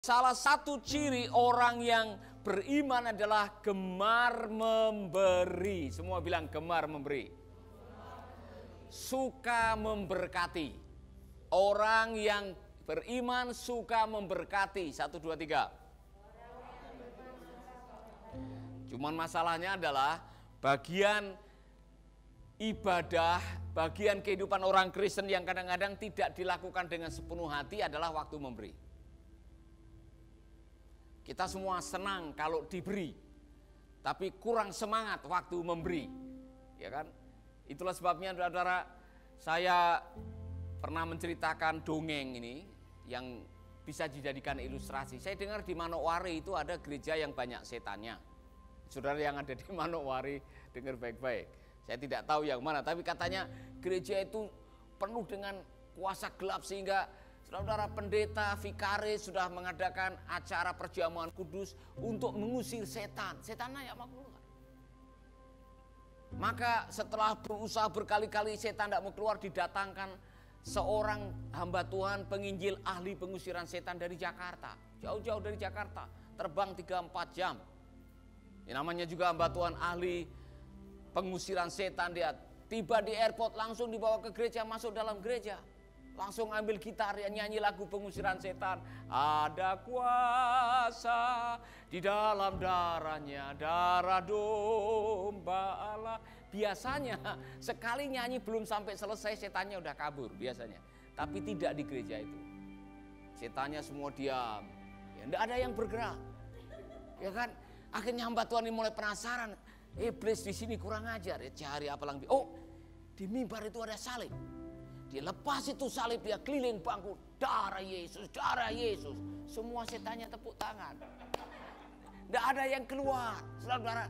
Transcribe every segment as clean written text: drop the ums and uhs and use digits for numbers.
Salah satu ciri orang yang beriman adalah gemar memberi. Semua bilang gemar memberi. Suka memberkati. Orang yang beriman suka memberkati. 1, 2, 3. Cuman masalahnya adalah bagian ibadah, bagian kehidupan orang Kristen yang kadang-kadang tidak dilakukan dengan sepenuh hati adalah waktu memberi. Kita semua senang kalau diberi, tapi kurang semangat waktu memberi, ya kan? Itulah sebabnya, saudara, saya pernah menceritakan dongeng ini yang bisa dijadikan ilustrasi. Saya dengar di Manokwari itu ada gereja yang banyak setannya. Saudara yang ada di Manokwari dengar baik-baik. Saya tidak tahu yang mana, tapi katanya gereja itu penuh dengan kuasa gelap sehingga saudara pendeta, vikaris sudah mengadakan acara perjamuan kudus untuk mengusir setan. Setannya ya mau keluar. Maka setelah berusaha berkali-kali setan tidak mau keluar, didatangkan seorang hamba Tuhan penginjil ahli pengusiran setan dari Jakarta. Jauh-jauh dari Jakarta, terbang 3-4 jam. Ini namanya juga hamba Tuhan ahli pengusiran setan. Dia tiba di airport langsung dibawa ke gereja, masuk dalam gereja. Langsung ambil gitar, ya nyanyi lagu pengusiran setan. Ada kuasa di dalam darahnya, darah domba Allah. Biasanya sekali nyanyi belum sampai selesai setannya udah kabur biasanya. Tapi tidak di gereja itu. Setannya semua diam. Ya, tidak ada yang bergerak. Ya kan? Akhirnya hamba Tuhan ini mulai penasaran. Iblis di sini kurang ajar. Ya, cari apa lagi. Oh, di mimbar itu ada salib. Dia lepas itu salib, dia keliling bangku, darah Yesus, darah Yesus. Semua setannya tepuk tangan. Tidak ada yang keluar. Saudara,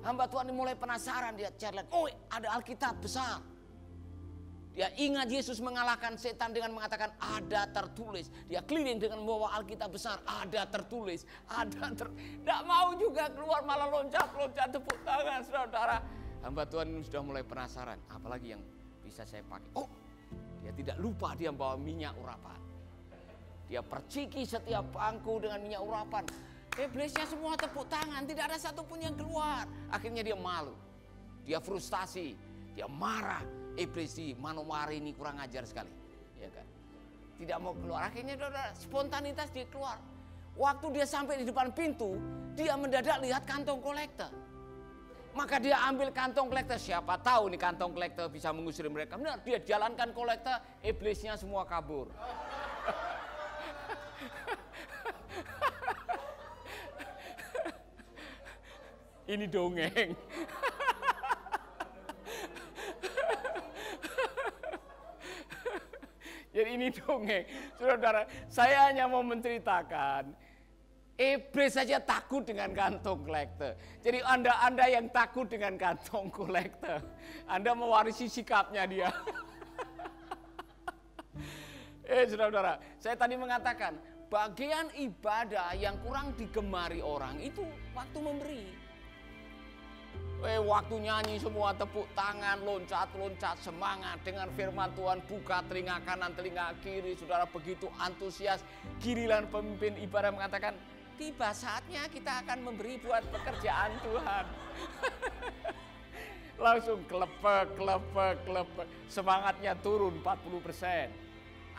hamba Tuhan ini mulai penasaran, dia cari lagi. Oh, ada Alkitab besar. Dia ingat Yesus mengalahkan setan dengan mengatakan ada tertulis. Dia keliling dengan membawa Alkitab besar, ada tertulis, Tidak mau juga keluar, malah loncat-loncat tepuk tangan, saudara. Hamba Tuhan ini sudah mulai penasaran, apalagi yang bisa saya pakai. Oh, dia tidak lupa dia bawa minyak urapan. Dia perciki setiap bangku dengan minyak urapan. Iblisnya semua tepuk tangan, tidak ada satupun yang keluar. Akhirnya dia malu, dia frustasi, dia marah. Iblis di Manokwari ini kurang ajar sekali, ya kan? Tidak mau keluar. Akhirnya spontanitas dia keluar. Waktu dia sampai di depan pintu, dia mendadak lihat kantong kolektor. Maka dia ambil kantong kolektor, siapa tahu nih kantong kolektor bisa mengusir mereka. Benar, dia jalankan kolektor, iblisnya semua kabur. Ini dongeng. Jadi ini dongeng. Saudara, saya hanya mau menceritakan. Iblis saja takut dengan kantong kolektor. Jadi Anda yang takut dengan kantong kolektor, Anda mewarisi sikapnya dia. Saudara, saya tadi mengatakan bagian ibadah yang kurang digemari orang itu waktu memberi. Waktu nyanyi semua tepuk tangan, loncat-loncat, semangat dengan firman Tuhan, buka telinga kanan, telinga kiri. Saudara begitu antusias, giliran pemimpin ibadah mengatakan, tiba saatnya kita akan memberi buat pekerjaan Tuhan. Langsung klepek. Semangatnya turun 40%.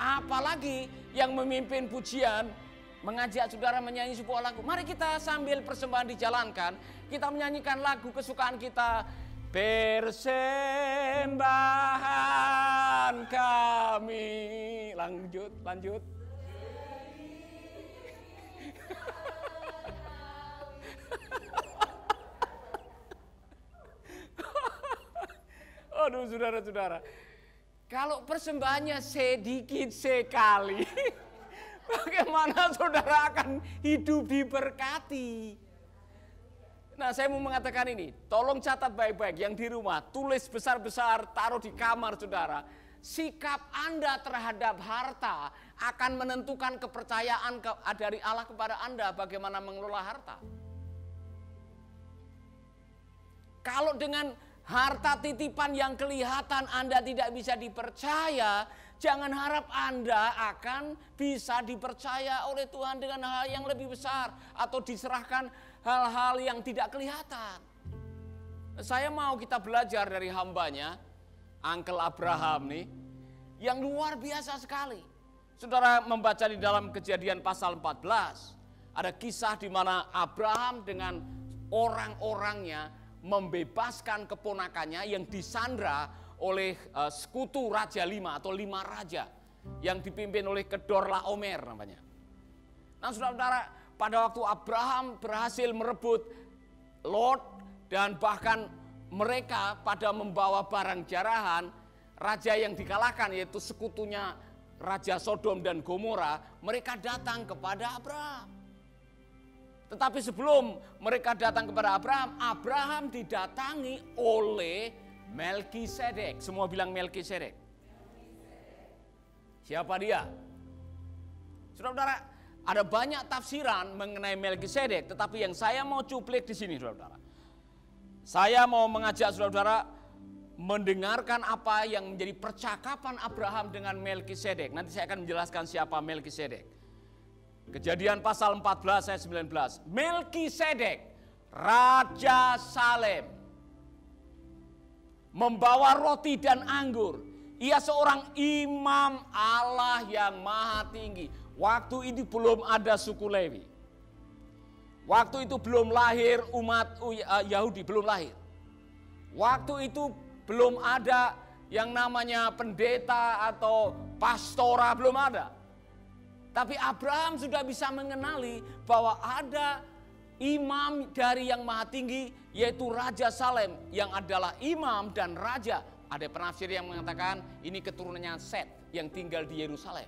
Apalagi yang memimpin pujian mengajak saudara menyanyi sebuah lagu. Mari kita sambil persembahan dijalankan, kita menyanyikan lagu kesukaan kita. Persembahan kami. Lanjut. Aduh, saudara-saudara, kalau persembahannya sedikit sekali, bagaimana saudara akan hidup diberkati? Nah, saya mau mengatakan ini, tolong catat baik-baik yang di rumah, tulis besar-besar, taruh di kamar saudara. Sikap Anda terhadap harta akan menentukan kepercayaan dari Allah kepada Anda bagaimana mengelola harta. Kalau dengan harta titipan yang kelihatan Anda tidak bisa dipercaya, jangan harap Anda akan bisa dipercaya oleh Tuhan dengan hal yang lebih besar atau diserahkan hal-hal yang tidak kelihatan. Saya mau kita belajar dari hambanya, Uncle Abraham nih, yang luar biasa sekali. Saudara membaca di dalam Kejadian pasal 14, ada kisah di mana Abraham dengan orang-orangnya membebaskan keponakannya yang disandra oleh sekutu Raja 5 atau 5 raja yang dipimpin oleh Kedorlaomer namanya. Nah saudara-saudara, pada waktu Abraham berhasil merebut Lot dan bahkan mereka pada membawa barang jarahan, raja yang dikalahkan yaitu sekutunya Raja Sodom dan Gomora, mereka datang kepada Abraham. Tetapi sebelum mereka datang kepada Abraham, Abraham didatangi oleh Melkisedek. Semua bilang Melkisedek. Siapa dia? Saudara-saudara, ada banyak tafsiran mengenai Melkisedek, tetapi yang saya mau cuplik di sini, saudara-saudara. Saya mau mengajak saudara-saudara mendengarkan apa yang menjadi percakapan Abraham dengan Melkisedek. Nanti saya akan menjelaskan siapa Melkisedek. Kejadian pasal 14 ayat 19. Melkisedek, Raja Salem, membawa roti dan anggur. Ia seorang imam Allah yang maha tinggi. Waktu itu belum ada suku Lewi. Waktu itu belum lahir umat Yahudi, belum lahir. Waktu itu belum ada yang namanya pendeta atau pastora, belum ada. Tapi Abraham sudah bisa mengenali bahwa ada imam dari yang maha tinggi, yaitu Raja Salem, yang adalah imam dan raja. Ada penafsir yang mengatakan ini keturunannya Set yang tinggal di Yerusalem.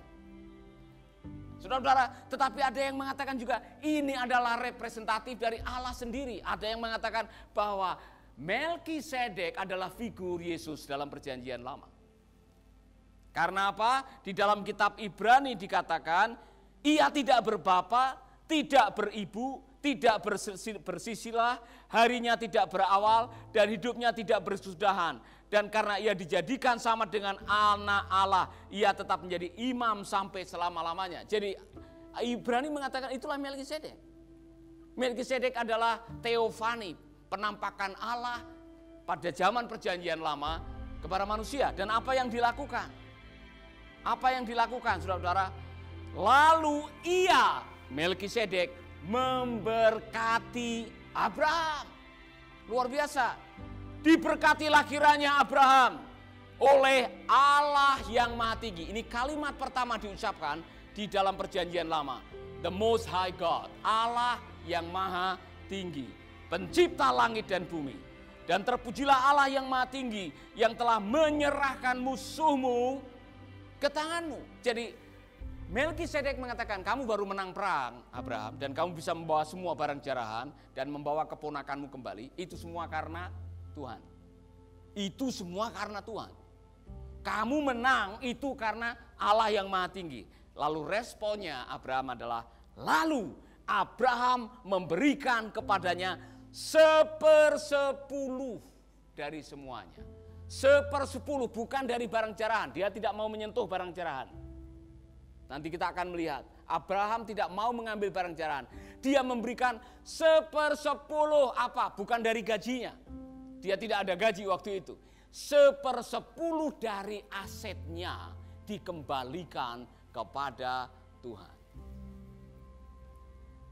Saudara-saudara, tetapi ada yang mengatakan juga ini adalah representatif dari Allah sendiri. Ada yang mengatakan bahwa Melkisedek adalah figur Yesus dalam perjanjian lama. Karena apa? Di dalam kitab Ibrani dikatakan, ia tidak berbapa, tidak beribu, tidak bersisilah, harinya tidak berawal, dan hidupnya tidak bersudahan. Dan karena ia dijadikan sama dengan anak Allah, ia tetap menjadi imam sampai selama-lamanya. Jadi Ibrani mengatakan itulah Melkisedek. Melkisedek adalah teofani, penampakan Allah pada zaman perjanjian lama kepada manusia. Dan apa yang dilakukan? Apa yang dilakukan, saudara-saudara? Lalu ia, Melkisedek, memberkati Abraham. Luar biasa. Diberkatilah kiranya Abraham oleh Allah yang maha tinggi. Ini kalimat pertama diucapkan di dalam perjanjian lama. The Most High God, Allah yang maha tinggi, pencipta langit dan bumi. Dan terpujilah Allah yang maha tinggi, yang telah menyerahkan musuhmu ke tanganmu. Jadi Melkisedek mengatakan, kamu baru menang perang Abraham, dan kamu bisa membawa semua barang jarahan dan membawa keponakanmu kembali. Itu semua karena Tuhan. Itu semua karena Tuhan. Kamu menang itu karena Allah yang maha tinggi. Lalu responnya Abraham adalah, lalu Abraham memberikan kepadanya 1/10 dari semuanya. 1/10 bukan dari barang jarahan. Dia tidak mau menyentuh barang jarahan. Nanti kita akan melihat. Abraham tidak mau mengambil barang jarahan. Dia memberikan 1/10 apa? Bukan dari gajinya. Dia tidak ada gaji waktu itu. 1/10 dari asetnya dikembalikan kepada Tuhan.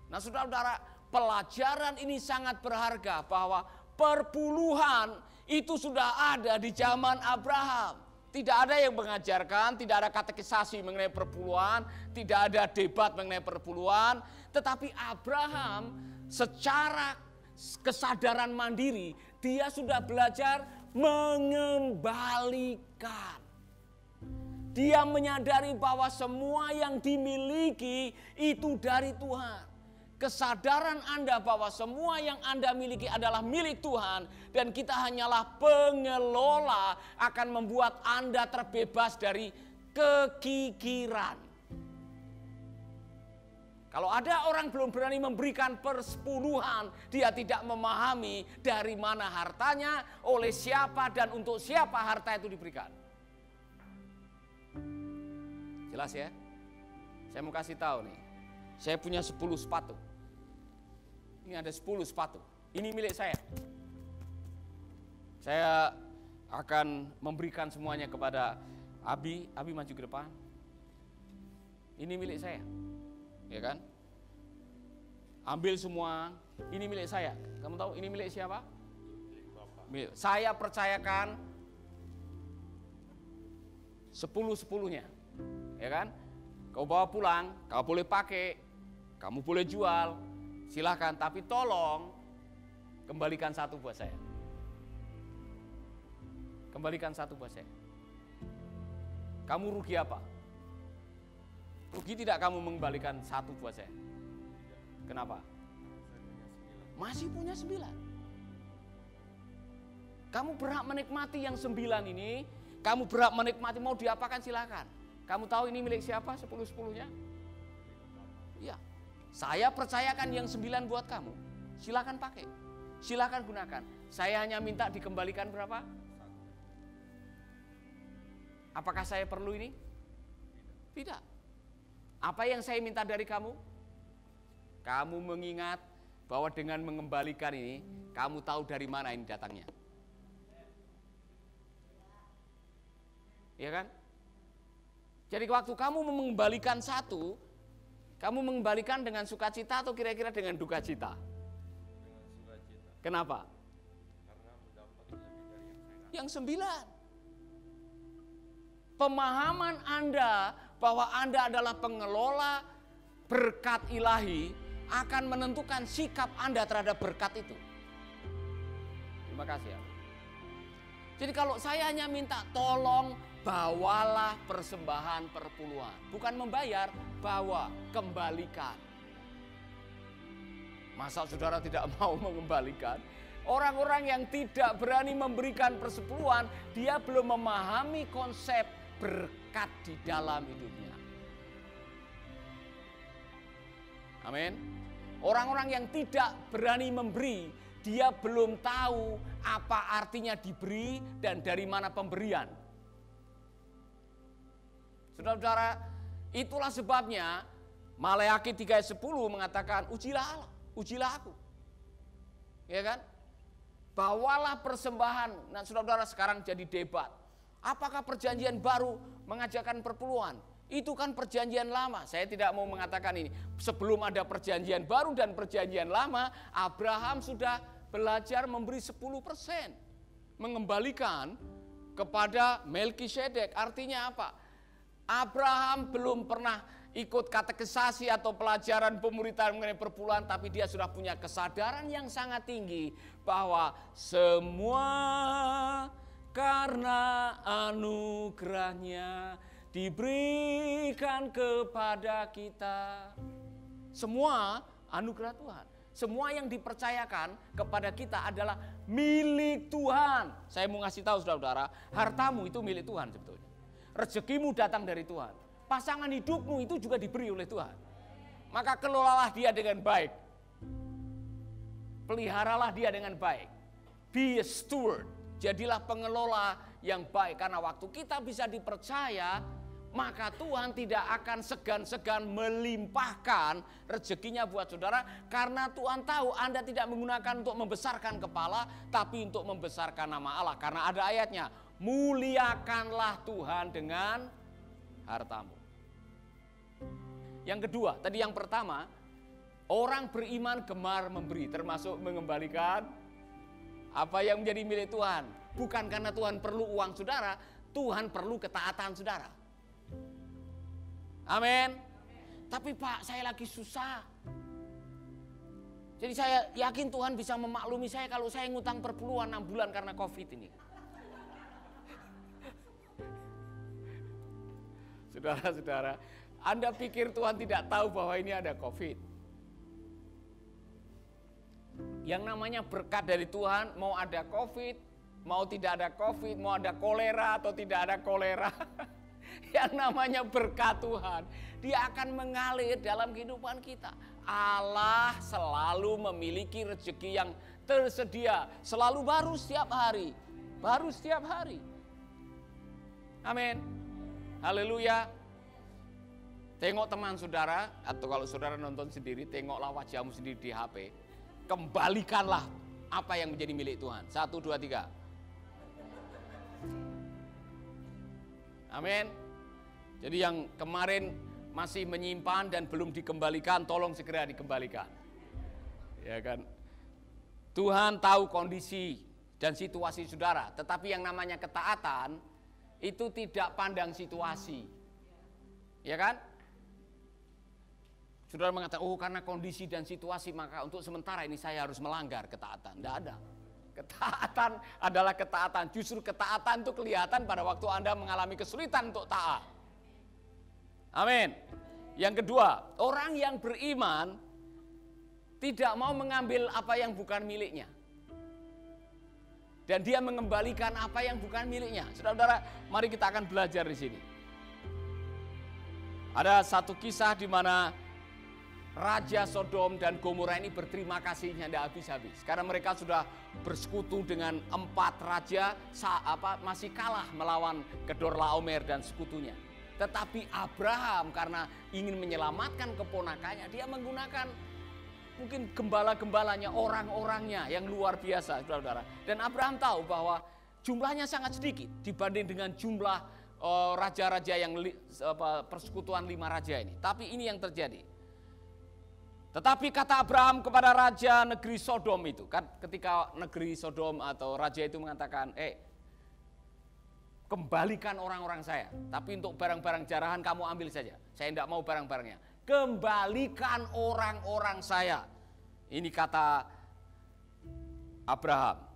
Nah saudara-saudara, pelajaran ini sangat berharga bahwa perpuluhan itu sudah ada di zaman Abraham. Tidak ada yang mengajarkan, tidak ada katekisasi mengenai perpuluhan, tidak ada debat mengenai perpuluhan. Tetapi Abraham secara kesadaran mandiri, dia sudah belajar mengembalikan. Dia menyadari bahwa semua yang dimiliki itu dari Tuhan. Kesadaran Anda bahwa semua yang Anda miliki adalah milik Tuhan dan kita hanyalah pengelola akan membuat Anda terbebas dari kekikiran. Kalau ada orang belum berani memberikan persepuluhan, dia tidak memahami dari mana hartanya, oleh siapa dan untuk siapa harta itu diberikan. Jelas ya? Saya mau kasih tahu nih. Saya punya 10 sepatu. Ini ada 10 sepatu. Ini milik saya. Saya akan memberikan semuanya kepada Abi. Abi maju ke depan. Ini milik saya. Ya kan? Ambil semua, ini milik saya. Kamu tahu ini milik siapa? Milik. Saya percayakan 10-10-nya. Ya kan? Kau bawa pulang, kau boleh pakai, kamu boleh jual, silakan. Tapi tolong kembalikan 1 buat saya. Kembalikan 1 buat saya. Kamu rugi apa? Rugi tidak kamu mengembalikan 1 buat saya? Kenapa? Masih punya 9. Kamu berhak menikmati yang 9 ini. Kamu berhak menikmati, mau diapakan silakan. Kamu tahu ini milik siapa 10-10-nya? Iya. Saya percayakan yang 9 buat kamu. Silakan pakai. Silakan gunakan. Saya hanya minta dikembalikan berapa? Apakah saya perlu ini? Tidak. Apa yang saya minta dari kamu? Kamu mengingat bahwa dengan mengembalikan ini, kamu tahu dari mana ini datangnya. Ya kan? Jadi waktu kamu mengembalikan 1, kamu mengembalikan dengan sukacita atau kira-kira dengan duka cita? Dengan sukacita. Kenapa? Karena mendapat lebih dari yang 9. Pemahaman Anda bahwa Anda adalah pengelola berkat ilahi akan menentukan sikap Anda terhadap berkat itu. Terima kasih ya. Jadi kalau saya hanya minta tolong bawalah persembahan perpuluhan. Bukan membayar, bawa, kembalikan. Masa saudara tidak mau mengembalikan? Orang-orang yang tidak berani memberikan persepuluhan, dia belum memahami konsep berkat di dalam hidupnya. Amin. Orang-orang yang tidak berani memberi, dia belum tahu apa artinya diberi dan dari mana pemberian. Saudara-saudara, itulah sebabnya Maleakhi 3:10 mengatakan, ujilah Allah, ujilah aku. Ya kan? Bawalah persembahan. Nah, saudara-saudara, sekarang jadi debat. Apakah perjanjian baru mengajarkan perpuluhan? Itu kan perjanjian lama. Saya tidak mau mengatakan ini. Sebelum ada perjanjian baru dan perjanjian lama, Abraham sudah belajar memberi 10%. Mengembalikan kepada Melkisedek. Artinya apa? Abraham belum pernah ikut katekisasi atau pelajaran pemuritan mengenai perpuluhan, tapi dia sudah punya kesadaran yang sangat tinggi bahwa semua karena anugerahnya diberikan kepada kita. Semua anugerah Tuhan. Semua yang dipercayakan kepada kita adalah milik Tuhan. Saya mau ngasih tahu saudara-saudara, hartamu itu milik Tuhan sebetulnya. Rezekimu datang dari Tuhan. Pasangan hidupmu itu juga diberi oleh Tuhan. Maka kelolalah dia dengan baik. Peliharalah dia dengan baik. Be a steward. Jadilah pengelola yang baik. Karena waktu kita bisa dipercaya, maka Tuhan tidak akan segan-segan melimpahkan rezekinya buat saudara. Karena Tuhan tahu Anda tidak menggunakan untuk membesarkan kepala, tapi untuk membesarkan nama Allah. Karena ada ayatnya, muliakanlah Tuhan dengan hartamu. Yang kedua, tadi yang pertama, orang beriman gemar memberi, termasuk mengembalikan apa yang menjadi milik Tuhan. Bukan karena Tuhan perlu uang saudara, Tuhan perlu ketaatan saudara. Amin. Tapi Pak, saya lagi susah. Jadi saya yakin Tuhan bisa memaklumi saya kalau saya ngutang perpuluhan 6 bulan karena COVID ini. Saudara-saudara, Anda pikir Tuhan tidak tahu bahwa ini ada COVID? Yang namanya berkat dari Tuhan, mau ada COVID, mau tidak ada COVID, mau ada kolera atau tidak ada kolera. Yang namanya berkat Tuhan, dia akan mengalir dalam kehidupan kita. Allah selalu memiliki rezeki yang tersedia, selalu baru setiap hari. Baru setiap hari. Amin. Haleluya. Tengok teman saudara, atau kalau saudara nonton sendiri, tengoklah wajahmu sendiri di HP. Kembalikanlah apa yang menjadi milik Tuhan. 1, 2, 3. Amin. Jadi yang kemarin masih menyimpan dan belum dikembalikan, tolong segera dikembalikan. Ya kan? Tuhan tahu kondisi dan situasi saudara, tetapi yang namanya ketaatan itu tidak pandang situasi. Ya kan? Saudara mengatakan, oh karena kondisi dan situasi maka untuk sementara ini saya harus melanggar ketaatan. Tidak ada. Ketaatan adalah ketaatan. Justru ketaatan itu kelihatan pada waktu Anda mengalami kesulitan untuk taat. Amin. Yang kedua, orang yang beriman tidak mau mengambil apa yang bukan miliknya. Dan dia mengembalikan apa yang bukan miliknya. Saudara-saudara, mari kita akan belajar di sini. Ada satu kisah di mana Raja Sodom dan Gomora ini berterima kasihnya tidak habis-habis. Karena mereka sudah bersekutu dengan 4 raja, masih kalah melawan Kedorlaomer dan sekutunya. Tetapi Abraham karena ingin menyelamatkan keponakannya, dia menggunakan mungkin gembala-gembalanya, orang-orangnya yang luar biasa, saudara-saudara. Dan Abraham tahu bahwa jumlahnya sangat sedikit dibanding dengan jumlah raja-raja yang persekutuan 5 raja ini. Tapi ini yang terjadi. Tetapi kata Abraham kepada raja negeri Sodom itu, kan ketika negeri Sodom atau raja itu mengatakan, kembalikan orang-orang saya, tapi untuk barang-barang jarahan kamu ambil saja, saya tidak mau barang-barangnya. Kembalikan orang-orang saya. Ini kata Abraham.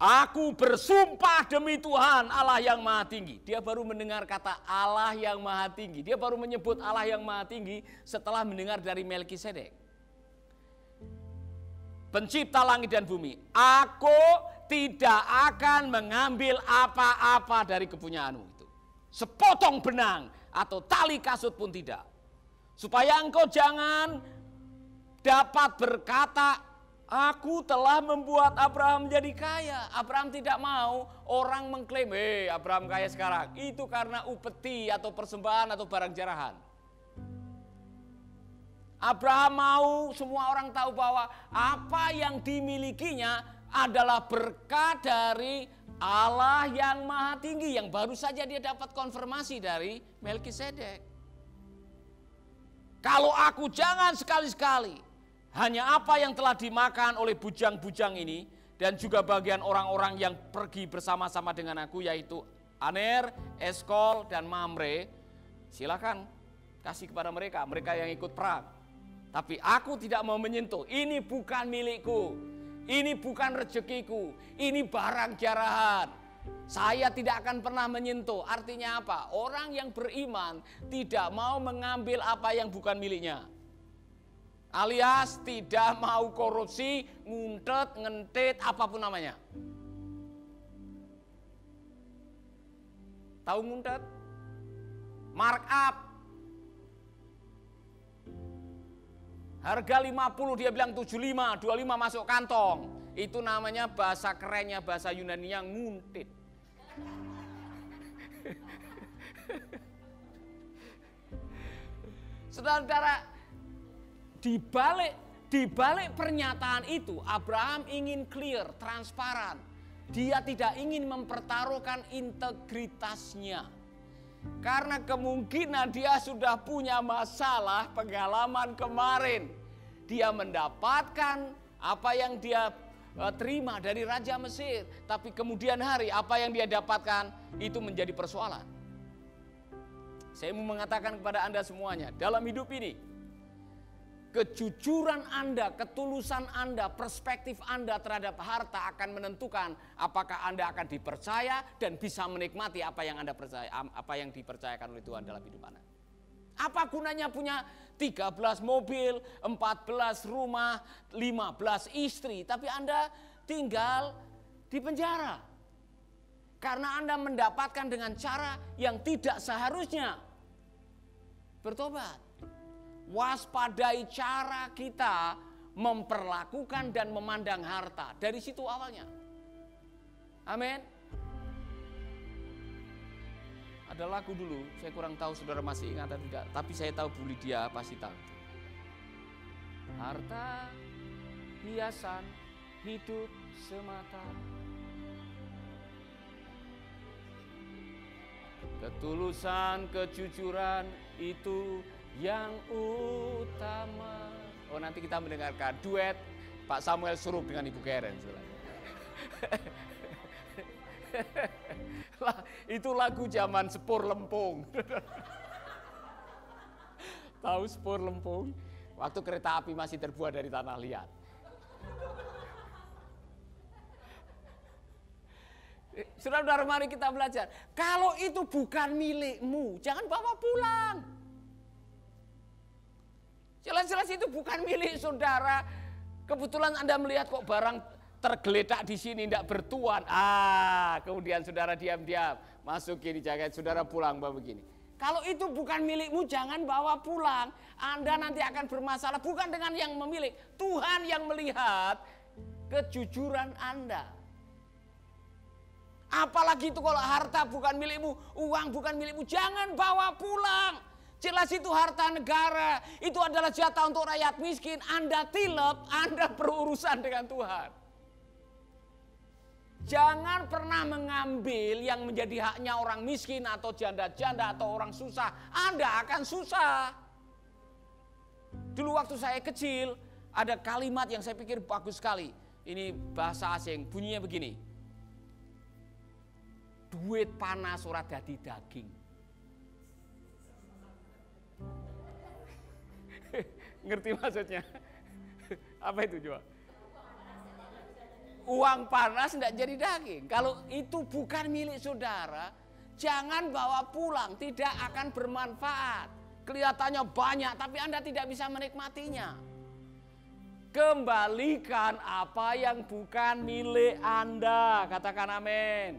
Aku bersumpah demi Tuhan Allah yang Maha Tinggi. Dia baru mendengar kata Allah yang Maha Tinggi. Dia baru menyebut Allah yang Maha Tinggi setelah mendengar dari Melkisedek, pencipta langit dan bumi. Aku tidak akan mengambil apa-apa dari kepunyaanmu itu. Sepotong benang atau tali kasut pun tidak. Supaya engkau jangan dapat berkata, aku telah membuat Abraham menjadi kaya. Abraham tidak mau orang mengklaim, Abraham kaya sekarang. Itu karena upeti atau persembahan atau barang jarahan. Abraham mau semua orang tahu bahwa apa yang dimilikinya adalah berkat dari Allah yang Maha Tinggi, yang baru saja dia dapat konfirmasi dari Melkisedek. Kalau aku jangan sekali-sekali hanya apa yang telah dimakan oleh bujang-bujang ini dan juga bagian orang-orang yang pergi bersama-sama dengan aku, yaitu Aner, Eskol, dan Mamre, silakan kasih kepada mereka yang ikut perang. Tapi aku tidak mau menyentuh, ini bukan milikku, ini bukan rezekiku, ini barang jarahan. Saya tidak akan pernah menyentuh. Artinya apa? Orang yang beriman tidak mau mengambil apa yang bukan miliknya. Alias tidak mau korupsi, nguntet, ngentit, apapun namanya. Tahu nguntet? Markup. Harga 50 dia bilang 75, 25 masuk kantong. Itu namanya bahasa kerennya, bahasa Yunaninya nguntit. Saudara-saudara, di balik pernyataan itu Abraham ingin clear, transparan. Dia tidak ingin mempertaruhkan integritasnya. Karena kemungkinan dia sudah punya masalah pengalaman kemarin. Dia mendapatkan apa yang dia terima dari Raja Mesir. Tapi kemudian hari apa yang dia dapatkan itu menjadi persoalan. Saya mau mengatakan kepada Anda semuanya, dalam hidup ini, kejujuran Anda, ketulusan Anda, perspektif Anda terhadap harta akan menentukan apakah Anda akan dipercaya dan bisa menikmati apa yang Anda percaya, apa yang dipercayakan oleh Tuhan dalam hidup Anda. Apa gunanya punya 13 mobil, 14 rumah, 15 istri, tapi Anda tinggal di penjara? Karena Anda mendapatkan dengan cara yang tidak seharusnya. Bertobat. Waspadai cara kita memperlakukan dan memandang harta. Dari situ awalnya. Amin. Ada lagu dulu, saya kurang tahu saudara masih ingat atau tidak, tapi saya tahu Bu Lydia pasti tahu. Harta, hiasan, hidup semata. Ketulusan, kejujuran itu yang utama. Oh, nanti kita mendengarkan duet Pak Samuel Surup dengan Ibu Karen. Itu lagu zaman Sepur Lempung. Tahu Sepur Lempung? Waktu kereta api masih terbuat dari tanah liat. Saudara-saudara, mari kita belajar. Kalau itu bukan milikmu, jangan bawa pulang. Jelas-jelas itu bukan milik saudara. Kebetulan Anda melihat kok barang tergeletak di sini, tidak bertuan. Kemudian saudara diam-diam masukin di jaket, saudara pulang bawa begini. Kalau itu bukan milikmu, jangan bawa pulang. Anda nanti akan bermasalah, bukan dengan yang memilik. Tuhan yang melihat kejujuran Anda. Apalagi itu kalau harta bukan milikmu, uang bukan milikmu, jangan bawa pulang. Jelas itu harta negara, itu adalah jatah untuk rakyat miskin. Anda tilep, Anda berurusan dengan Tuhan. Jangan pernah mengambil yang menjadi haknya orang miskin atau janda-janda atau orang susah. Anda akan susah. Dulu waktu saya kecil, ada kalimat yang saya pikir bagus sekali. Ini bahasa asing, bunyinya begini. Duit panas ora dadi daging. Ngerti maksudnya? Apa itu coba? Uang panas tidak jadi daging. Kalau itu bukan milik saudara, jangan bawa pulang, tidak akan bermanfaat. Kelihatannya banyak, tapi Anda tidak bisa menikmatinya. Kembalikan apa yang bukan milik Anda. Katakan amin.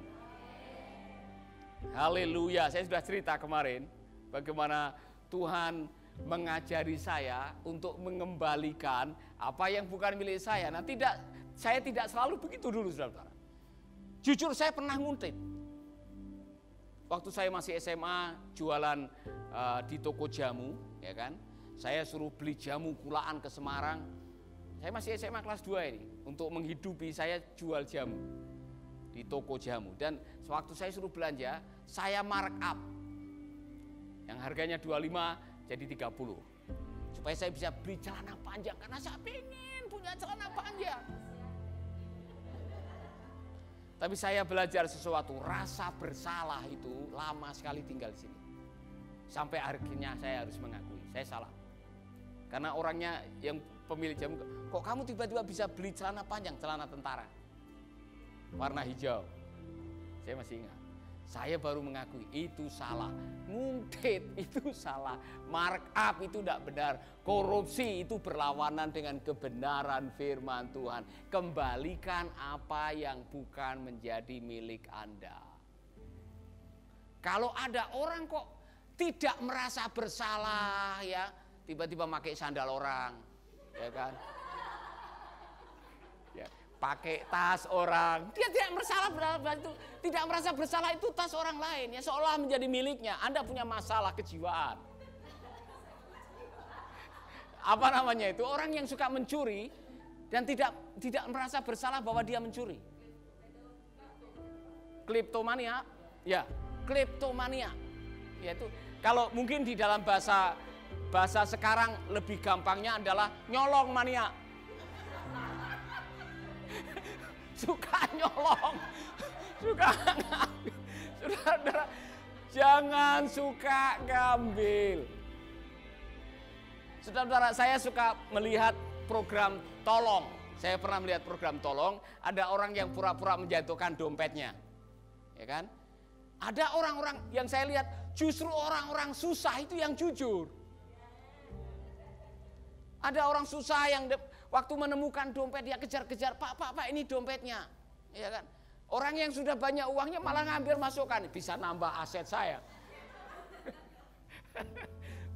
Haleluya. Saya sudah cerita kemarin bagaimana Tuhan mengajari saya untuk mengembalikan apa yang bukan milik saya. Nah, saya tidak selalu begitu dulu, saudara. Jujur saya pernah nguntit. Waktu saya masih SMA jualan di toko jamu, ya kan. Saya suruh beli jamu kulaan ke Semarang. Saya masih SMA kelas 2 ini. Untuk menghidupi saya jual jamu di toko jamu. Dan sewaktu saya suruh belanja, saya mark up. Yang harganya 25 jadi 30. Supaya saya bisa beli celana panjang, karena saya pengen punya celana panjang. Tapi saya belajar sesuatu, rasa bersalah itu lama sekali tinggal di sini. Sampai akhirnya saya harus mengakui, saya salah. Karena orangnya yang pemilik jamu, kok kamu tiba-tiba bisa beli celana panjang, celana tentara. Warna hijau. Saya masih ingat. Saya baru mengakui itu salah. Nguntit itu salah. Mark up itu tidak benar. Korupsi itu berlawanan dengan kebenaran firman Tuhan. Kembalikan apa yang bukan menjadi milik Anda. Kalau ada orang kok tidak merasa bersalah, ya, tiba-tiba pakai sandal orang, ya kan? Pakai tas orang, dia tidak merasa bersalah itu tas orang lain, ya, seolah menjadi miliknya. Anda punya masalah kejiwaan. Apa namanya itu? Orang yang suka mencuri dan tidak merasa bersalah bahwa dia mencuri. Kleptomania, ya, kleptomania. Yaitu kalau mungkin di dalam bahasa sekarang lebih gampangnya adalah nyolong mania. Suka nyolong, suka ngambil. Saudara-saudara, jangan suka ngambil. Saudara-saudara, saya suka melihat program tolong. Saya pernah melihat program tolong, ada orang yang pura-pura menjatuhkan dompetnya. Ya kan? Ada orang-orang yang saya lihat, justru orang-orang susah itu yang jujur. Ada orang susah yang waktu menemukan dompet dia kejar-kejar, Pak, ini dompetnya. Ya kan? Orang yang sudah banyak uangnya malah ngambil masukkan, bisa nambah aset saya.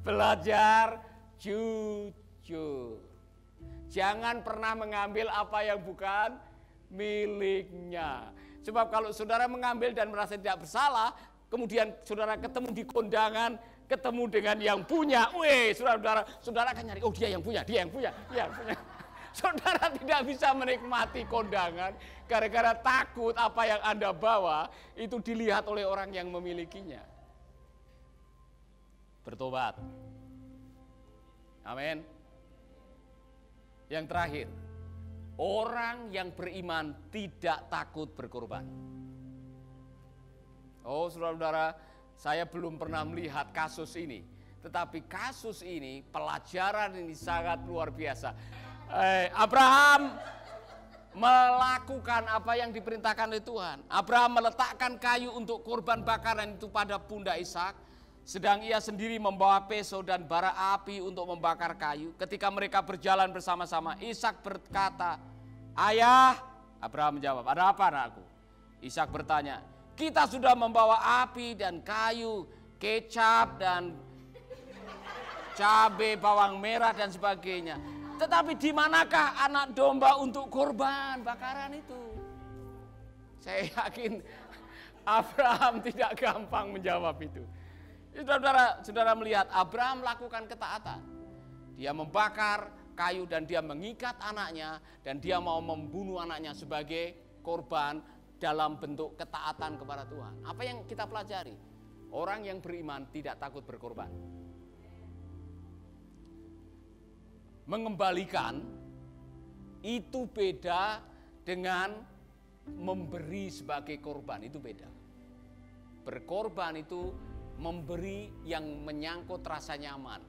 Belajar jujur. Jangan pernah mengambil apa yang bukan miliknya. Sebab kalau saudara mengambil dan merasa tidak bersalah, kemudian saudara ketemu di kondangan, ketemu dengan yang punya, saudara akan nyari, oh dia yang punya. Saudara tidak bisa menikmati kondangan gara-gara takut apa yang Anda bawa itu dilihat oleh orang yang memilikinya. Bertobat. Amin. Yang terakhir, orang yang beriman tidak takut berkorban. Oh saudara-saudara, saya belum pernah melihat kasus ini. Tetapi kasus ini, pelajaran ini sangat luar biasa. Abraham melakukan apa yang diperintahkan oleh Tuhan. Abraham meletakkan kayu untuk korban bakaran itu pada pundak Ishak, sedang ia sendiri membawa pisau dan bara api untuk membakar kayu. Ketika mereka berjalan bersama-sama, Ishak berkata, "Ayah," Abraham menjawab, "Ada apa anakku?" Ishak bertanya, "Kita sudah membawa api dan kayu, kecap dan cabai, bawang merah dan sebagainya. Tetapi di manakah anak domba untuk korban bakaran itu?" Saya yakin Abraham tidak gampang menjawab itu. Saudara melihat Abraham melakukan ketaatan. Dia membakar kayu dan dia mengikat anaknya dan dia mau membunuh anaknya sebagai korban dalam bentuk ketaatan kepada Tuhan. Apa yang kita pelajari? Orang yang beriman tidak takut berkorban. Mengembalikan itu beda dengan memberi sebagai korban, itu beda. Berkorban itu memberi yang menyangkut rasa nyaman.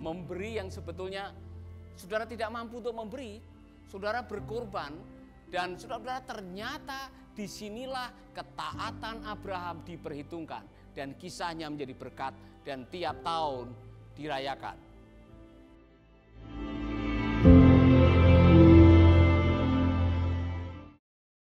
Memberi yang sebetulnya saudara tidak mampu untuk memberi, saudara berkorban dan saudara ternyata disinilah ketaatan Abraham diperhitungkan dan kisahnya menjadi berkat dan tiap tahun dirayakan.